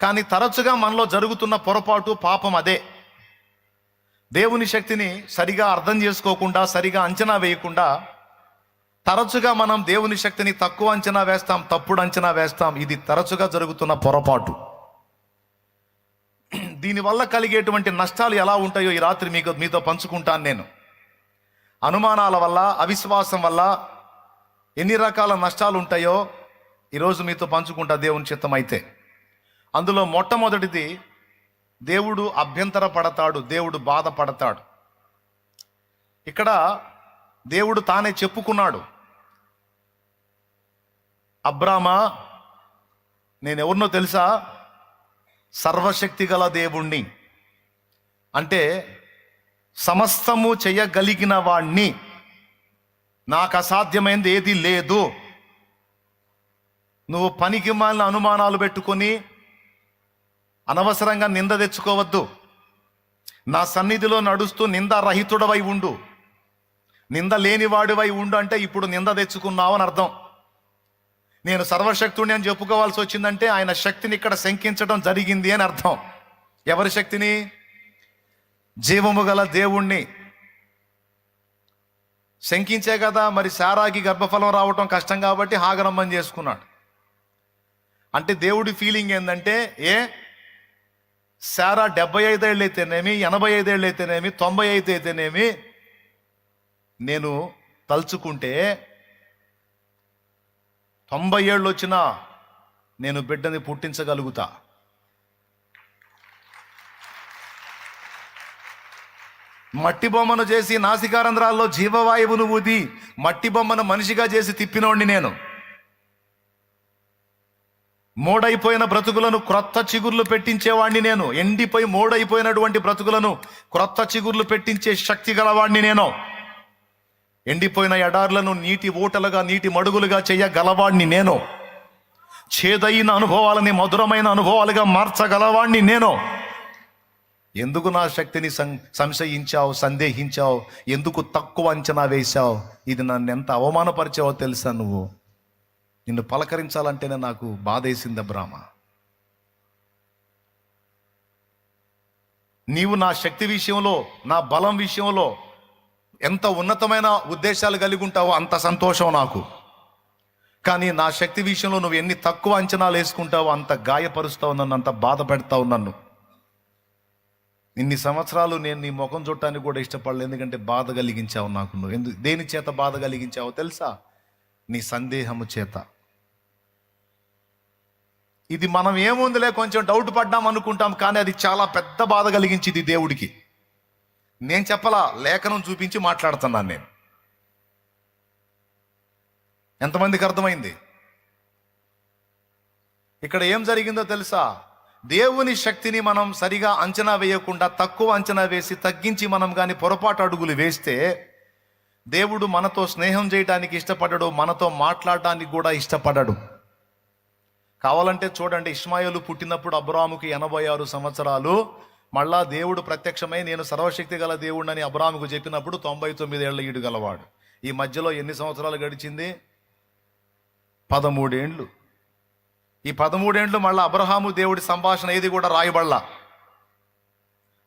కానీ తరచుగా మనలో జరుగుతున్న పొరపాటు, పాపం అదే. దేవుని శక్తిని సరిగా అర్థం చేసుకోకుండా, సరిగా అంచనా వేయకుండా తరచుగా మనం దేవుని శక్తిని తక్కువ అంచనా వేస్తాం, తప్పుడు అంచనా వేస్తాం. ఇది తరచుగా జరుగుతున్న పొరపాటు. దీనివల్ల కలిగేటువంటి నష్టాలు ఎలా ఉంటాయో ఈ రాత్రి మీతో పంచుకుంటాను నేను. అనుమానాల వల్ల, అవిశ్వాసం వల్ల ఎన్ని రకాల నష్టాలు ఉంటాయో ఈరోజు మీతో పంచుకుంటా దేవుని చిత్తం అయితే. అందులో మొట్టమొదటిది, దేవుడు అభ్యంతర పడతాడు, దేవుడు బాధపడతాడు. ఇక్కడ దేవుడు తానే చెప్పుకున్నాడు, అబ్రామా నేనెవరినో తెలుసా? సర్వశక్తి గల దేవుణ్ణి, అంటే సమస్తము చేయగలిగిన వాణ్ణి, నాకు అసాధ్యమైనది ఏది లేదు. నువ్వు పనికి మాలిన అనుమానాలు పెట్టుకొని అనవసరంగా నింద తెచ్చుకోవద్దు. నా సన్నిధిలో నడుస్తూ నిందారహితుడవై ఉండు. నింద లేనివాడివై ఉండు అంటే ఇప్పుడు నింద తెచ్చుకున్నావు అని అర్థం. నేను సర్వశక్తుడిని అని చెప్పుకోవాల్సి వచ్చిందంటే ఆయన శక్తిని ఇక్కడ శంకించడం జరిగింది అని అర్థం. ఎవరి శక్తిని? జీవము గల దేవుణ్ణి శంకించే కదా మరి శారాకి గర్భఫలం రావటం కష్టం కాబట్టి హాగరమ్మని చేసుకున్నాడు. అంటే దేవుడి ఫీలింగ్ ఏంటంటే, శారా 75 ఏళ్ళు అయితేనేమి, 85 ఏళ్ళు అయితేనేమి, 95 అయితేనేమి, నేను తలుచుకుంటే 90 ఏళ్ళు వచ్చినా నేను బిడ్డని పుట్టించగలుగుతా. మట్టి బొమ్మను చేసి నాసికారంధ్రాల్లో జీవవాయువును ఊది మట్టి బొమ్మను మనిషిగా చేసి తిప్పినోడిని నేను. మోడైపోయిన బ్రతుకులను క్రొత్త చిగుర్లు పెట్టించేవాడిని నేను. ఎండిపోయి మోడైపోయినటువంటి బ్రతుకులను క్రొత్త చిగుర్లు పెట్టించే శక్తి గలవాడిని నేను. ఎండిపోయిన ఎడార్లను నీటి ఊటలుగా, నీటి మడుగులుగా చేయగలవాడిని నేను. చేదైన అనుభవాలని మధురమైన అనుభవాలుగా మార్చగలవాడిని నేను. ఎందుకు నా శక్తిని సంశయించావు, సందేహించావు? ఎందుకు తక్కువ అంచనా వేశావు? ఇది నన్ను ఎంత అవమానపరిచావో తెలుసా నువ్వు? నిన్ను పలకరించాలంటేనే నాకు బాధేసింది అబ్రామా. నీవు నా శక్తి విషయంలో, నా బలం విషయంలో ఎంత ఉన్నతమైన ఉద్దేశాలు కలిగి ఉంటావో అంత సంతోషం నాకు. కానీ నా శక్తి విషయంలో నువ్వు ఎన్ని తక్కువ అంచనాలు వేసుకుంటావో అంత గాయపరుస్తావు నన్ను, అంత బాధ పెడతావు నన్ను. ఇన్ని సంవత్సరాలు నేను నీ ముఖం చూడటానికి కూడా ఇష్టపడలేదు, ఎందుకంటే బాధ కలిగించావు నాకు. నువ్వు దేని చేత బాధ కలిగించావో తెలుసా? నీ సందేహము చేత. ఇది మనం ఏముందిలే కొంచెం డౌట్ పడ్డాం అనుకుంటాం, కానీ అది చాలా పెద్ద బాధ కలిగించింది దేవుడికి. నేను చెప్పలా, లేఖనం చూపించి మాట్లాడుతున్నాను నేను. ఎంతమందికి అర్థమైంది? ఇక్కడ ఏం జరిగిందో తెలుసా? దేవుని శక్తిని మనం సరిగా అంచనా వేయకుండా, తక్కువ అంచనా వేసి తగ్గించి మనం కానీ పొరపాటు అడుగులు వేస్తే దేవుడు మనతో స్నేహం చేయడానికి ఇష్టపడడు, మనతో మాట్లాడడానికి కూడా ఇష్టపడడు. కావాలంటే చూడండి, ఇష్మాయేలు పుట్టినప్పుడు అబ్రాముకి 86 సంవత్సరాలు. మళ్ళా దేవుడు ప్రత్యక్షమై నేను సర్వశక్తి గల దేవుడిని అబ్రాముకు చెప్పినప్పుడు 99 ఏళ్ల ఈడు గలవాడు. ఈ మధ్యలో ఎన్ని సంవత్సరాలు గడిచింది? 13 ఏండ్లు. ఈ 13 ఏండ్లు మళ్ళీ అబ్రహాము దేవుడి సంభాషణ ఏది కూడా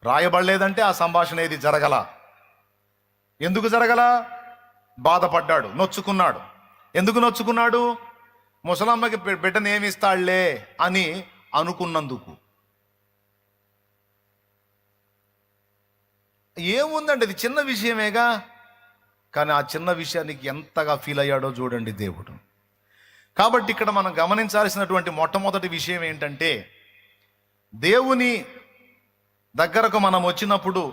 రాయబడలేదంటే ఆ సంభాషణ ఏది జరగల. ఎందుకు జరగల? బాధపడ్డాడు, నొచ్చుకున్నాడు. ఎందుకు నొచ్చుకున్నాడు? ముసలమ్మకి బిడ్డను ఏమిస్తాడులే అని అనుకున్నందుకు. ఏముందండి, అది చిన్న విషయమేగా. కానీ ఆ చిన్న విషయానికి ఎంతగా ఫీల్ అయ్యాడో చూడండి దేవుడు. కాబట్టి ఇక్కడ మనం గమనించాల్సినటువంటి మొట్టమొదటి విషయం ఏంటంటే, దేవుని దగ్గరకు మనం వచ్చినప్పుడు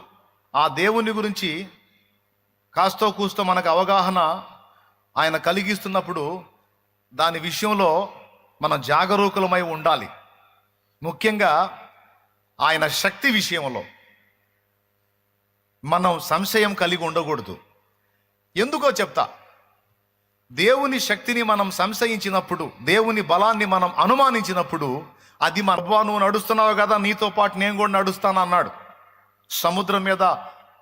ఆ దేవుని గురించి కాస్తో కూస్తో మనకు అవగాహన ఆయన కలిగిస్తున్నప్పుడు దాని విషయంలో మనం జాగరూకులమై ఉండాలి. ముఖ్యంగా ఆయన శక్తి విషయంలో మనం సంశయం కలిగి ఉండకూడదు. ఎందుకో చెప్తా. దేవుని శక్తిని మనం సంశయించినప్పుడు, దేవుని బలాన్ని మనం అనుమానించినప్పుడు, అది నువ్వు నడుస్తున్నావు కదా, నీతో పాటు నేను కూడా నడుస్తాను అన్నాడు. సముద్రం మీద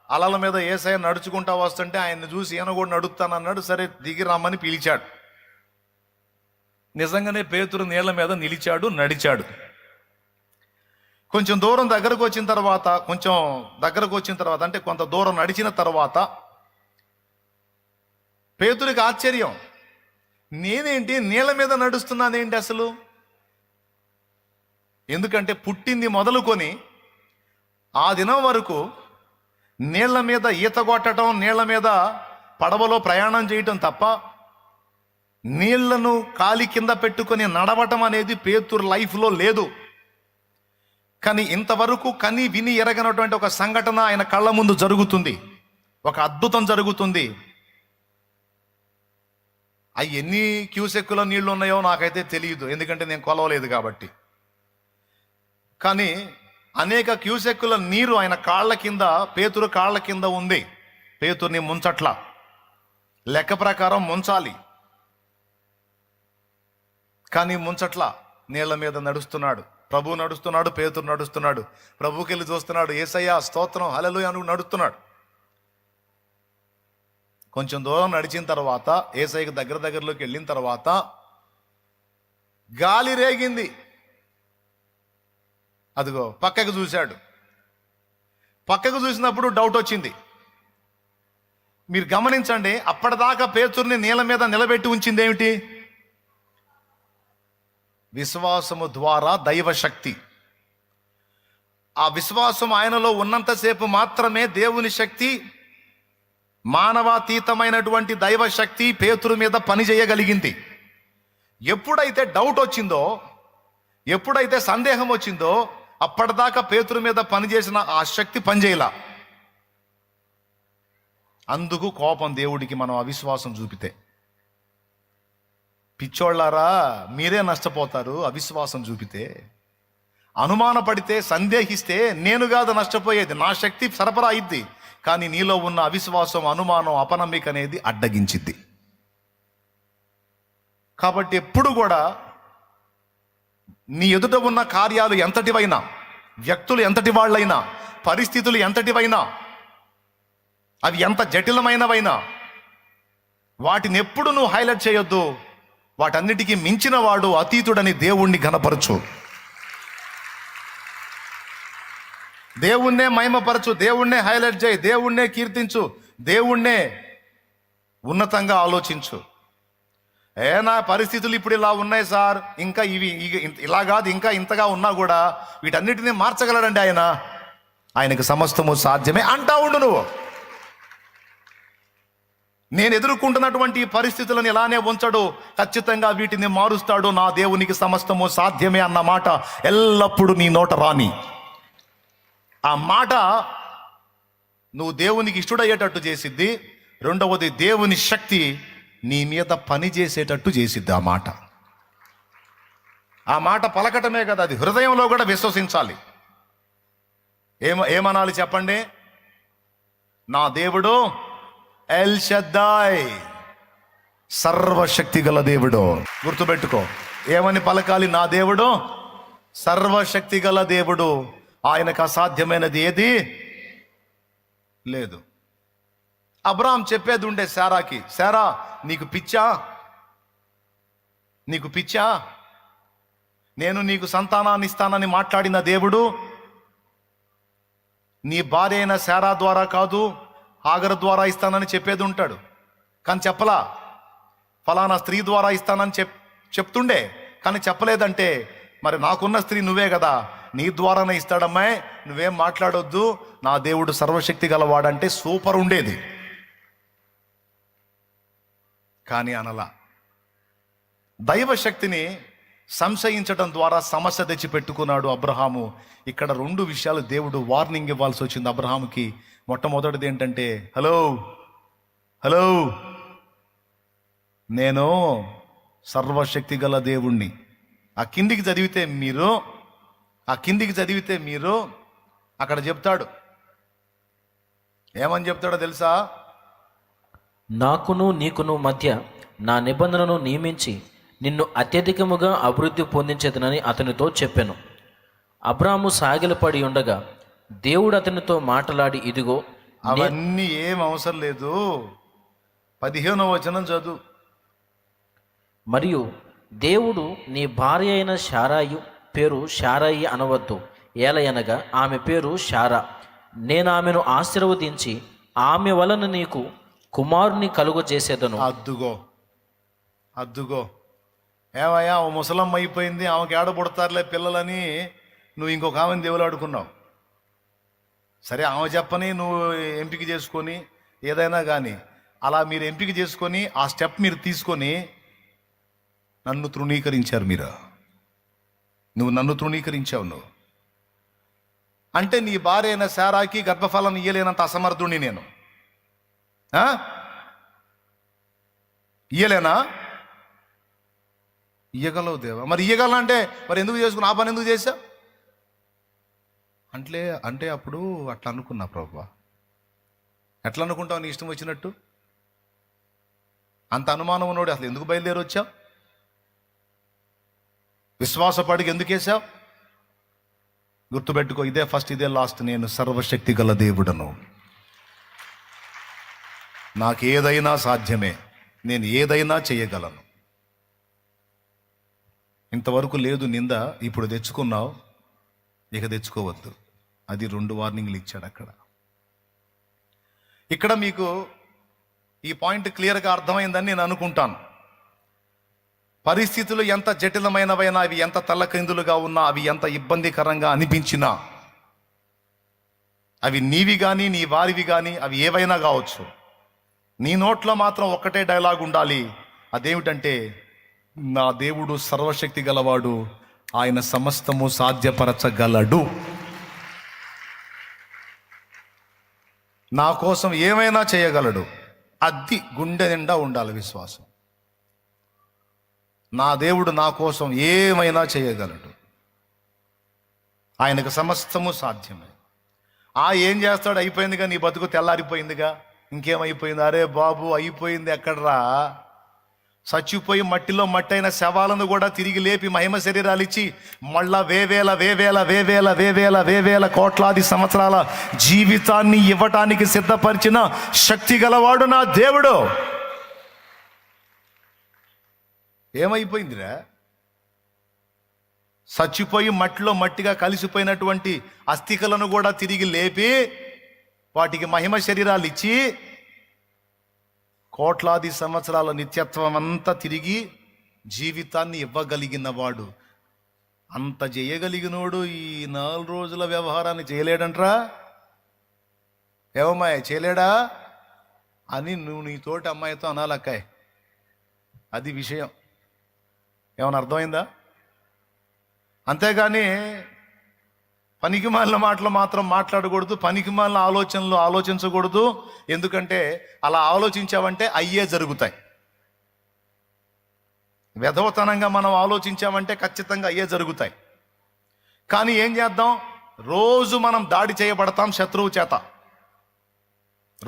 అలల మీద యేసయ్య నడుచుకుంటా వస్తుంటే ఆయన్ని చూసి ఈయన కూడా నడుస్తానన్నాడు. సరే దిగి రమ్మని పిలిచాడు. నిజంగానే పేతురు నీళ్ల మీద నిలిచాడు, నడిచాడు. కొంచెం దూరం దగ్గరకు వచ్చిన తర్వాత అంటే కొంత దూరం నడిచిన తర్వాత పేతురికి ఆశ్చర్యం, నేనేంటి నీళ్ళ మీద నడుస్తున్నానేంటి అసలు? ఎందుకంటే పుట్టింది మొదలుకొని ఆ దినం వరకు నీళ్ల మీద ఈత కొట్టడం, నీళ్ల మీద పడవలో ప్రయాణం చేయటం తప్ప నీళ్లను కాలి కింద పెట్టుకొని నడవటం అనేది పేతురు లైఫ్లో లేదు. కానీ ఇంతవరకు కని విని ఎరగనటువంటి ఒక సంఘటన ఆయన కళ్ళ ముందు జరుగుతుంది, ఒక అద్భుతం జరుగుతుంది. అవి ఎన్ని క్యూసెక్కుల నీళ్లు ఉన్నాయో నాకైతే తెలియదు, ఎందుకంటే నేను కొలవలేదు కాబట్టి. కానీ అనేక క్యూసెక్కుల నీరు ఆయన కాళ్ళ కింద, పేతురు కాళ్ళ కింద ఉంది. పేతుర్ని ముంచట్లా, లెక్క ప్రకారం ముంచాలి, కానీ ముంచట్లా. నీళ్ల మీద నడుస్తున్నాడు, ప్రభు నడుస్తున్నాడు, పేతురు నడుస్తున్నాడు. ప్రభుకి వెళ్ళి చూస్తున్నాడు, యేసయ్యా స్తోత్రం హల్లెలూయా అని నడుస్తున్నాడు. కొంచెం దూరం నడిచిన తర్వాత, యేసయ్యకి దగ్గరలోకి వెళ్ళిన తర్వాత గాలి రేగింది. అదిగో పక్కకు చూశాడు. పక్కకు చూసినప్పుడు డౌట్ వచ్చింది. మీరు గమనించండి, అప్పటిదాకా పేతుర్ని నీళ్ళ మీద నిలబెట్టి ఉంచింది ఏమిటి? విశ్వాసము ద్వారా దైవశక్తి. ఆ విశ్వాసం ఆయనలో ఉన్నంతసేపు మాత్రమే దేవుని శక్తి, మానవాతీతమైనటువంటి దైవశక్తి పేతురు మీద పని చేయగలిగింది. ఎప్పుడైతే డౌట్ వచ్చిందో, ఎప్పుడైతే సందేహం వచ్చిందో, అప్పటిదాకా పేతురు మీద పనిచేసిన ఆ శక్తి పనిచేయలా. అందుకు కోపం దేవుడికి మనం అవిశ్వాసం చూపితే. పిచ్చోళ్ళారా, మీరే నష్టపోతారు అవిశ్వాసం చూపితే. అనుమానపడితే, సందేహిస్తే నేను కాదు నష్టపోయేది, నా శక్తి సరఫరా అయింది. కానీ నీలో ఉన్న అవిశ్వాసం, అనుమానం, అపనమ్మిక అనేది అడ్డగించిద్ది. కాబట్టి ఎప్పుడు కూడా నీ ఎదుట ఉన్న కార్యాలు ఎంతటివైనా, వ్యక్తులు ఎంతటి వాళ్ళైనా, పరిస్థితులు ఎంతటివైనా, అవి ఎంత జటిలమైనవైనా, వాటిని ఎప్పుడు నువ్వు హైలైట్ చేయొద్దు. వాటన్నిటికీ మించిన వాడు అతీతుడని దేవుణ్ణి ఘనపరచు, దేవుణ్ణే మహిమపరచు, దేవుణ్ణే హైలైట్ చేయి, దేవుణ్ణే కీర్తించు, దేవుణ్ణే ఉన్నతంగా ఆలోచించు. నా పరిస్థితులు ఇప్పుడు ఇలా ఉన్నాయి సార్, ఇంకా ఇవి ఇలా కాదు, ఇంకా ఇంతగా ఉన్నా కూడా వీటన్నిటిని మార్చగలడండి ఆయన, ఆయనకు సమస్తము సాధ్యమే అంటా ఉండు నువ్వు. నేను ఎదుర్కొంటున్నటువంటి పరిస్థితులను ఇలానే ఉంచడు, ఖచ్చితంగా వీటిని మారుస్తాడు. నా దేవునికి సమస్తము సాధ్యమే అన్న మాట ఎల్లప్పుడూ నీ నోట రాని. ఆ మాట నువ్వు దేవునికి ఇష్టడయ్యేటట్టు చేసిద్ది. రెండవది, దేవుని శక్తి నీ మీద పని చేసేటట్టు చేసిద్ది. ఆ మాట పలకటమే కదా, అది హృదయంలో కూడా విశ్వసించాలి. ఏమనాలి చెప్పండి? నా దేవుడు ఎల్ షద్దాయ్, సర్వశక్తి గల దేవుడు. గుర్తుపెట్టుకో, ఏమని పలకాలి? నా దేవుడు సర్వశక్తి గల దేవుడు, ఆయనకు అసాధ్యమైనది ఏది లేదు. అబ్రాహాం చెప్పేది ఉండే శారాకి, శారా నీకు పిచ్చా, నేను నీకు సంతానాన్ని ఇస్తానని మాట్లాడిన దేవుడు నీ భార్య అయిన శారా ద్వారా కాదు, హాగరు ద్వారా ఇస్తానని చెప్పేది ఉంటాడు. కానీ చెప్పలా. ఫలానా స్త్రీ ద్వారా ఇస్తానని చెప్తుండే, కానీ చెప్పలేదంటే మరి నాకున్న స్త్రీ నువ్వే కదా, నీ ద్వారానే ఇస్తాడమ్మాయి, నువ్వేం మాట్లాడొద్దు, నా దేవుడు సర్వశక్తి గలవాడంటే సూపర్ ఉండేది. కానీ అనలా. దైవశక్తిని సంశయించడం ద్వారా సమస్య తెచ్చి పెట్టుకున్నాడు అబ్రహాము. ఇక్కడ 2 విషయాలు దేవుడు వార్నింగ్ ఇవ్వాల్సి వచ్చింది అబ్రహాముకి. మొట్టమొదటిది ఏంటంటే, హలో నేను సర్వశక్తి గల దేవుణ్ణి. ఆ కిందికి చదివితే మీరు అక్కడ చెప్తాడు, ఏమని చెప్తాడో తెలుసా? నాకును నీకును మధ్య నా నిబంధనను నియమించి నిన్ను అత్యధికముగా అభివృద్ధి పొందించేదనని అతనితో చెప్పాను. అబ్రాము సాగిలపడి ఉండగా దేవుడు అతనితో మాట్లాడి, ఇదిగో. అవన్నీ ఏం అవసరం లేదు, 15వ వచనం చదువు. మరియు దేవుడు నీ భార్య అయిన శారాయి పేరు శారాయి అనవద్దు, ఏలయనగా ఆమె పేరు శారా. నేను ఆమెను ఆశీర్వదించి ఆమె వలన నీకు కుమారుని కలుగజేసేదను. అద్దుగో ఏమయ్యా, ఓ ముసలమ్మ అయిపోయింది, ఆమెకి ఏడ పుడతారులే పిల్లలని నువ్వు ఇంకొక ఆమెను దేవులాడుకున్నావు. సరే, ఆమె చెప్పని నువ్వు ఎంపిక చేసుకొని ఏదైనా కానీ అలా మీరు ఎంపిక చేసుకొని ఆ స్టెప్ మీరు తీసుకొని నన్ను తృణీకరించారు. నువ్వు నన్ను తృణీకరించావు. నువ్వు అంటే నీ భార్య అయిన శారాకి గర్భఫలం ఇయ్యలేనంత అసమర్థుణ్ణి నేను. ఇయ్యలేనా? ఇయ్యగలవు దేవా. మరి ఇయ్యగలనంటే మరి ఎందుకు చేసుకుని ఆ పని ఎందుకు చేశా అంటే అప్పుడు అట్లా అనుకున్నా. ప్రభువా, ఎట్లా అనుకుంటావు నీ ఇష్టం వచ్చినట్టు? అంత అనుమానం ఉన్నోడు అసలు ఎందుకు బయలుదేరి వచ్చావు? విశ్వాసపడికి ఎందుకు వేసావు? గుర్తుపెట్టుకో, ఇదే ఫస్ట్, ఇదే లాస్ట్. నేను సర్వశక్తి గల దేవుడను, నాకు ఏదైనా సాధ్యమే, నేను ఏదైనా చేయగలను. ఇంతవరకు లేదు నింద, ఇప్పుడు తెచ్చుకున్నావు, ఇక తెచ్చుకోవద్దు. అది 2 వార్నింగ్లు ఇచ్చాడు అక్కడ. ఇక్కడ మీకు ఈ పాయింట్ క్లియర్గా అర్థమైందని నేను అనుకుంటాను. పరిస్థితులు ఎంత జటిలమైనవైనా, అవి ఎంత తల్లకిందులుగా ఉన్నా, అవి ఎంత ఇబ్బందికరంగా అనిపించినా, అవి నీవి కానీ నీ వారివి కానీ అవి ఏవైనా కావచ్చు, నీ నోట్లో మాత్రం ఒక్కటే డైలాగ్ ఉండాలి. అదేమిటంటే, నా దేవుడు సర్వశక్తి గలవాడు, ఆయన సమస్తము సాధ్యపరచగలడు, నా కోసం ఏమైనా చేయగలడు. అది గుండె నిండా ఉండాలి విశ్వాసం. నా దేవుడు నా కోసం ఏమైనా చేయగలడు, ఆయనకు సమస్తము సాధ్యమే. ఏం చేస్తాడు? అయిపోయిందిగా, నీ బతుకు తెల్లారిపోయిందిగా, ఇంకేమైపోయింది? అరే బాబు, అయిపోయింది ఎక్కడ్రా? చచ్చిపోయి మట్టిలో మట్టైన శవాలను కూడా తిరిగి లేపి మహిమ శరీరాలు ఇచ్చి మళ్ళా వేవేల కోట్లాది సంవత్సరాల జీవితాన్ని ఇవ్వటానికి సిద్ధపరిచిన శక్తి గలవాడు నా దేవుడు. ఏమైపోయిందిరా? చచ్చిపోయి మట్టిలో మట్టిగా కలిసిపోయినటువంటి అస్థికలను కూడా తిరిగి లేపి వాటికి మహిమ శరీరాలు ఇచ్చి కోట్లాది సంవత్సరాల నిత్యత్వం అంతా తిరిగి జీవితాన్ని ఇవ్వగలిగిన వాడు. అంత చేయగలిగినోడు ఈ 4 రోజుల వ్యవహారాన్ని చేయలేడంట్రా. ఏమమ్మాయి, చేయలేడా అని నువ్వు నీ తోటి అమ్మాయితో అనాలక్కాయ్. అది విషయం. ఏమన్నా అర్థమైందా? అంతేగాని పనికిమాలిన మాటలు మాత్రం మాట్లాడకూడదు, పనికిమాలిన ఆలోచనలు ఆలోచించకూడదు. ఎందుకంటే అలా ఆలోచించావంటే అయ్యే జరుగుతాయి. వెధవతనంగా మనం ఆలోచించామంటే ఖచ్చితంగా అయ్యే జరుగుతాయి. కానీ ఏం చేద్దాం? రోజు మనం దాడి చేయబడతాం శత్రువు చేత.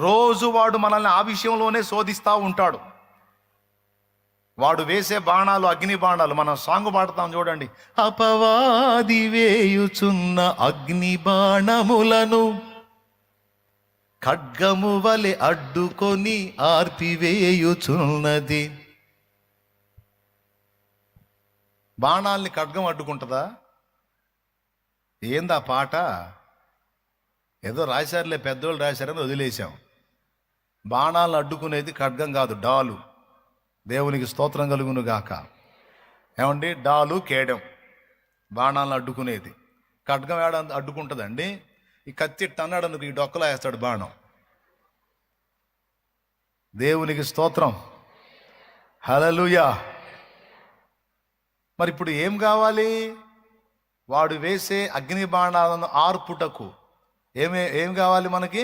రోజు వాడు మనల్ని ఆ విషయంలోనే శోధిస్తూ ఉంటాడు. వాడు వేసే బాణాలు అగ్ని బాణాలు. మనం సాంగ్ పాడతాం చూడండి, అపవాది వేయుచున్న అగ్ని బాణములను ఖడ్గము వలె అడ్డుకొని ఆర్పివేయుచున్నది. బాణాల్ని ఖడ్గం అడ్డుకుంటుందా? ఏందా పాట? ఏదో రాశారులే, పెద్దోళ్ళు రాశారని వదిలేశాం. బాణాలను అడ్డుకునేది ఖడ్గం కాదు, డాలు. దేవునికి స్తోత్రం కలుగును గాక. ఏమండి, డాలు కేడం బాణాలను అడ్డుకునేది. ఖడ్గం ఏడ అడ్డుకుంటుందండి? ఈ కత్తి టన్నాడను ఈ డొక్కలా వేస్తాడు బాణం. దేవునికి స్తోత్రం, హల్లెలూయా. మరి ఇప్పుడు ఏం కావాలి? వాడు వేసే అగ్ని బాణాలను ఆర్పుటకు ఏం కావాలి మనకి?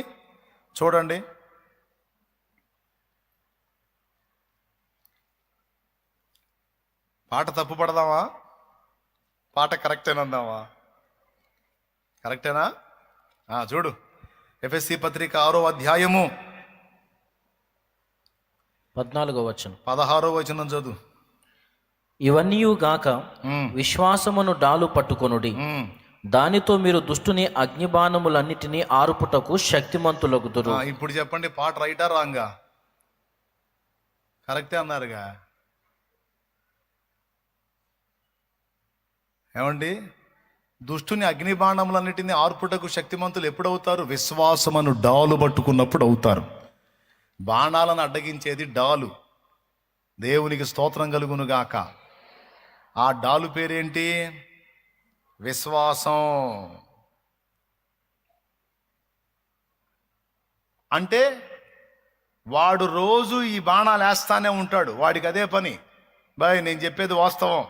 చూడండి, పాట తప్పు పడదామా? పాట కరెక్టేనందామా? కరెక్టేనా? చూడు, ఎఫెసీ పత్రిక 6వ అధ్యాయము 14వ వచనం 16వ వచనం చదువు. ఇవన్నీ గాక విశ్వాసమును డాలు పట్టుకొనుడి, దానితో మీరు దుష్టుని అగ్నిబాణములన్నిటినీ ఆర్పుటకు శక్తిమంతులగుదురు. ఇప్పుడు చెప్పండి, పాట రైటా రాంగా? కరెక్టే అన్నారుగా. ఏమండి, దుష్టుని అగ్ని బాణములన్నిటిని ఆర్పుటకు శక్తిమంతులు ఎప్పుడవుతారు? విశ్వాసమను డాలు పట్టుకున్నప్పుడు అవుతారు. బాణాలను అడ్డగించేది డాలు. దేవునికి స్తోత్రం కలుగును గాక. ఆ డాలు పేరేంటి? విశ్వాసం. అంటే వాడు రోజు ఈ బాణాలు వేస్తానే ఉంటాడు. వాడికి అదే పని. బాయ్, నేను చెప్పేది వాస్తవం.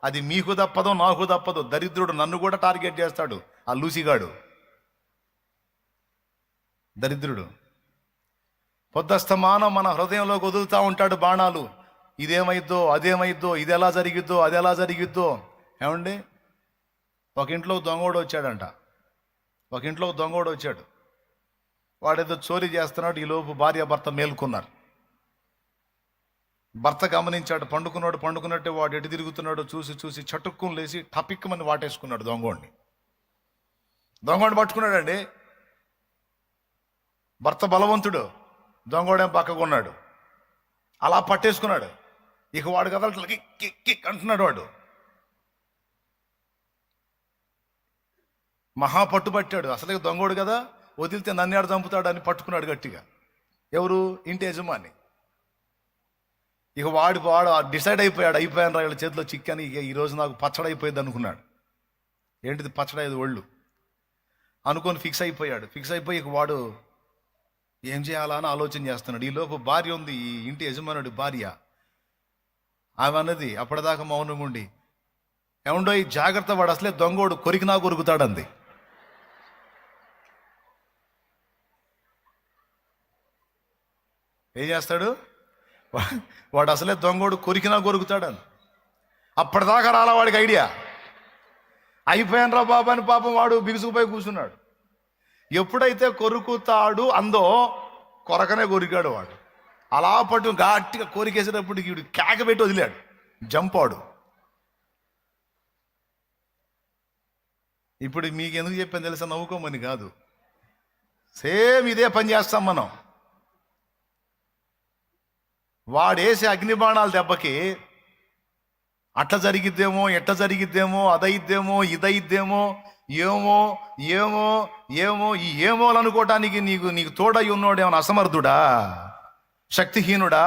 అది మీకు తప్పదు, నాకు తప్పదు. దరిద్రుడు నన్ను కూడా టార్గెట్ చేస్తాడు. ఆ లూసిగాడు దరిద్రుడు పొద్దస్తమానం మన హృదయంలోకి వదులుతూ ఉంటాడు బాణాలు. ఇదేమైద్దో, అదేమైద్దో, ఇది ఎలా జరిగిద్దో, అది ఎలా జరిగిద్దో. ఏమండి, ఒక ఇంట్లో దొంగోడు వచ్చాడంట. ఒక ఇంట్లో దొంగోడు వచ్చాడు. వాడేదో చోరీ చేస్తున్నాడు. ఈలోపు భార్య భర్త మేల్కొన్నారు. భర్త గమనించాడు. పండుకున్నట్టే వాడు ఎటు తిరుగుతున్నాడో చూసి చటుక్కుని లేచి టపిక్కమని వాటేసుకున్నాడు దొంగోడిని పట్టుకున్నాడండి. భర్త బలవంతుడు, దొంగోడేం పక్కకు ఉన్నాడు. అలా పట్టేసుకున్నాడు. ఇక వాడు కదలట్ల కిక్ అంటున్నాడు. వాడు మహా పట్టుబట్టాడు. అసలే దొంగోడు కదా, వదిలితే నన్ను చంపుతాడు అని పట్టుకున్నాడు గట్టిగా. ఎవరు? ఇంటి యజమాని. ఇక వాడు డిసైడ్ అయిపోయాను రా వీళ్ళ చేతిలో చిక్కని. ఇక ఈరోజు నాకు పచ్చడైపోయింది అనుకున్నాడు. ఏంటిది పచ్చడైదు ఒళ్ళు అనుకొని ఫిక్స్ అయిపోయి ఇక వాడు ఏం చేయాలా అని ఆలోచన చేస్తున్నాడు. ఈలోపు భార్య ఉంది, ఈ ఇంటి యజమానుడి భార్య. ఆమె అన్నది అప్పటిదాకా మౌనం ఉండి, ఏమండో ఈ జాగ్రత్త, వాడు అసలే దొంగోడు, కొరికినా కొరుకుతాడంది. ఏం చేస్తాడు వాడు? అసలే దొంగోడు, కొరికినా కొరుకుతాడని. అప్పటిదాకా రాలా వాడికి ఐడియా. అయిపోయాను రా బాబా అని పాపం వాడు బిగుసుకుపోయి కూర్చున్నాడు. ఎప్పుడైతే కొరుకుతాడు అందో కొరకనే కొరికాడు వాడు. అలా పట్టు గట్టిగా కోరికేసేటప్పుడు వీడు కేక పెట్టి వదిలాడు. జంపాడు. ఇప్పుడు మీకు ఎందుకు చెప్పాను తెలుసా? నవ్వుకోమని కాదు, సేమ్ ఇదే పని చేస్తాం మనం. వాడేసే అగ్నిబాణాల దెబ్బకి అట్లా జరిగిద్దేమో, ఎట్లా జరిగిద్దేమో, అదయిద్దేమో, ఇదయిద్దేమో, ఏమో ఏమో ఏమో ఈ ఏమోలు అనుకోవటానికి నీకు తోడై ఉన్నోడేమన్నా అసమర్థుడా, శక్తిహీనుడా?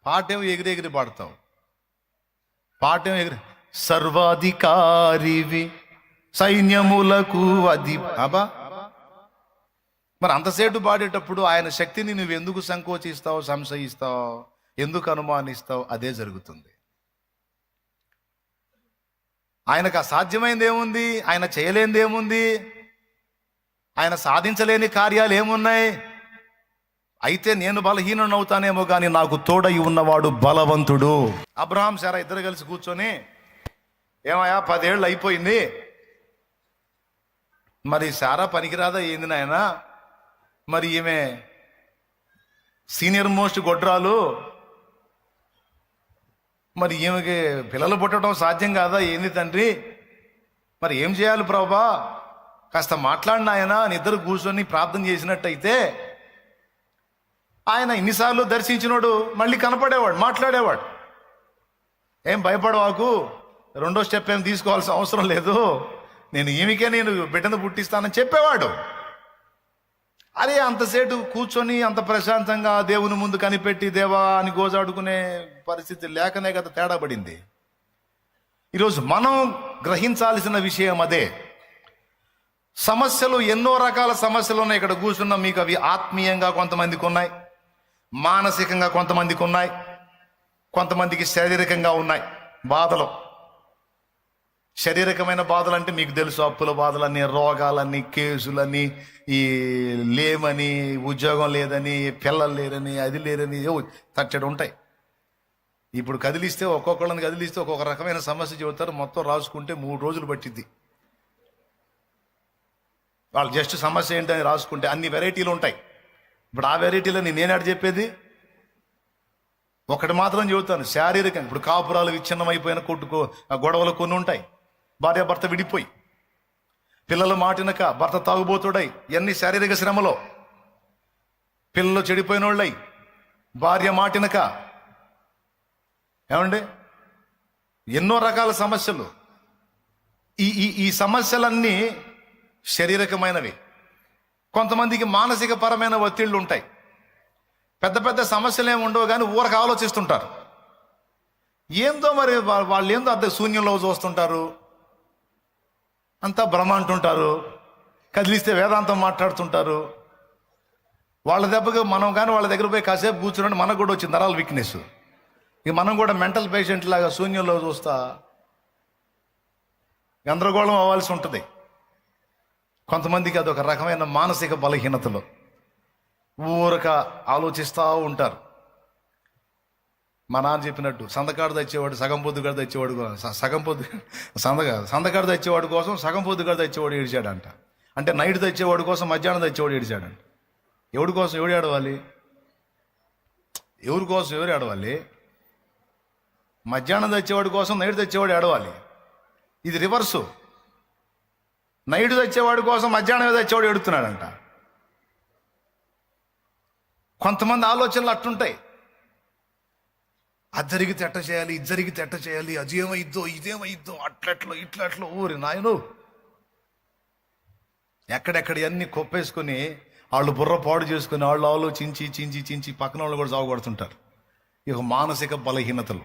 పాటేమో ఎగిరెగిరి పాడతావు. పాటేమో ఎగిరి సర్వాధికారివి సైన్యములకు అది అబా. మరి అంతసేటు పాడేటప్పుడు ఆయన శక్తిని నువ్వు ఎందుకు సంకోచిస్తావు, సంశయిస్తావు, ఎందుకు అనుమానిస్తావు? అదే జరుగుతుంది. ఆయనకు అసాధ్యమైంది ఏముంది? ఆయన చేయలేనిది ఏముంది? ఆయన సాధించలేని కార్యాలు ఏమున్నాయి? అయితే నేను బలహీనుడు అవుతానేమో కానీ నాకు తోడై ఉన్నవాడు బలవంతుడు. అబ్రహాం శారా ఇద్దరు కలిసి కూర్చొని, ఏమయ్యా 10 ఏళ్ళు అయిపోయింది, మరి శారా పనికిరాదా ఏంది నాయనా? మరి ఈమె సీనియర్ మోస్ట్ గొడ్రాలు, మరి ఈమెకి పిల్లలు పుట్టడం సాధ్యం కాదా ఏంది తండ్రి? మరి ఏం చేయాలి ప్రభా? కాస్త మాట్లాడిన ఆయన అని ఇద్దరు కూర్చొని ప్రార్థన చేసినట్టయితే ఆయన ఇన్నిసార్లు దర్శించినోడు మళ్ళీ కనపడేవాడు, మాట్లాడేవాడు. ఏం భయపడవాకు, రెండో స్టెప్ ఏం తీసుకోవాల్సిన అవసరం లేదు, నేను బిడ్డను పుట్టిస్తానని చెప్పేవాడు. అరే అంతసేటు కూర్చొని అంత ప్రశాంతంగా దేవుని ముందు కనిపెట్టి దేవా అని గోజాడుకునే పరిస్థితి లేకనే కదా తేడా పడింది. ఈరోజు మనం గ్రహించాల్సిన విషయం అదే. సమస్యలు, ఎన్నో రకాల సమస్యలు ఉన్నాయి. ఇక్కడ కూర్చున్నాం, మీకు అవి ఆత్మీయంగా కొంతమందికి ఉన్నాయి, మానసికంగా కొంతమందికి ఉన్నాయి, కొంతమందికి శారీరకంగా ఉన్నాయి బాధలు. శారీరకమైన బాధలు అంటే మీకు తెలుసు, అప్పుల బాధలన్నీ, రోగాలన్నీ, కేసులని, ఈ లేమని, ఉద్యోగం లేదని, పిల్లలు లేరని, అది లేరని తట్టడు ఉంటాయి. ఇప్పుడు ఒక్కొక్కళ్ళని కదిలిస్తే ఒక్కొక్క రకమైన సమస్య చెబుతారు. మొత్తం రాసుకుంటే 3 రోజులు పట్టిద్ది. వాళ్ళు జస్ట్ సమస్య ఏంటని రాసుకుంటే అన్ని వెరైటీలు ఉంటాయి. ఇప్పుడు ఆ వెరైటీలో నేనేనాడు చెప్పేది ఒకటి మాత్రం చెబుతాను, శారీరకంగా. ఇప్పుడు కాపురాలు విచ్ఛిన్నమైపోయిన గొడవలు కొన్ని ఉంటాయి. భార్యాభర్త విడిపోయి, పిల్లలు మాటినక భర్త తాగుబోతుడై, ఇవన్నీ శారీరక శ్రమలో. పిల్లలు చెడిపోయిన వాళ్ళై, భార్య మాటినక, ఏమండి ఎన్నో రకాల సమస్యలు. ఈ ఈ ఈ సమస్యలన్నీ శారీరకమైనవి. కొంతమందికి మానసిక పరమైన ఒత్తిళ్ళు ఉంటాయి. పెద్ద పెద్ద సమస్యలు ఏమి ఉండవు కానీ ఊరకు ఆలోచిస్తుంటారు. ఏందో మరి వాళ్ళు ఏందో అద్దె శూన్యంలో చూస్తుంటారు, అంతా భ్రమ అంటుంటారు, కదిలిస్తే వేదాంతం మాట్లాడుతుంటారు. వాళ్ళ దెబ్బకి మనం కానీ వాళ్ళ దగ్గర పోయి కాసేపు కూర్చుని మనకు కూడా వచ్చింది నరాల వీక్నెస్. ఇక మనం కూడా మెంటల్ పేషెంట్ లాగా శూన్యంలో చూస్తా గందరగోళం అవ్వాల్సి ఉంటుంది. కొంతమందికి అదొక రకమైన మానసిక బలహీనతలు, ఊరక ఆలోచిస్తూ ఉంటారు. మా నాన్న చెప్పినట్టు సందకాడు తెచ్చేవాడు సగం పొద్దుగాడు తెచ్చేవాడు సందకాడు తెచ్చేవాడు కోసం సగం పొద్దుగాడు తెచ్చేవాడు ఏడిచాడంట. అంటే నైట్ తెచ్చేవాడు కోసం మధ్యాహ్నం తెచ్చేవాడు ఏడిచాడంట. ఎవడి కోసం ఎవడు ఏడవాలి? ఎవరి కోసం ఎవరు ఏడవాలి? మధ్యాహ్నం తెచ్చేవాడి కోసం నైట్ తెచ్చేవాడు ఏడవాలి. ఇది రివర్సు. నైట్ తెచ్చేవాడి కోసం మధ్యాహ్నం తెచ్చేవాడు ఏడుతున్నాడంట. కొంతమంది ఆలోచనలు అట్టుంటాయి. అది జరిగితే ఎట్ట చేయాలి, ఇది జరిగితే ఎట్ట చేయాలి, అది ఏమైద్దో ఇదేమైద్దో, అట్లెట్లో ఇట్లట్లో ఊరి నాయను ఎక్కడెక్కడ అన్ని కొప్పేసుకొని వాళ్ళు బుర్ర పాడు చేసుకుని వాళ్ళు ఆలోచించి చించి పక్కన వాళ్ళు కూడా సాగుపడుతుంటారు. ఇక మానసిక బలహీనతలు.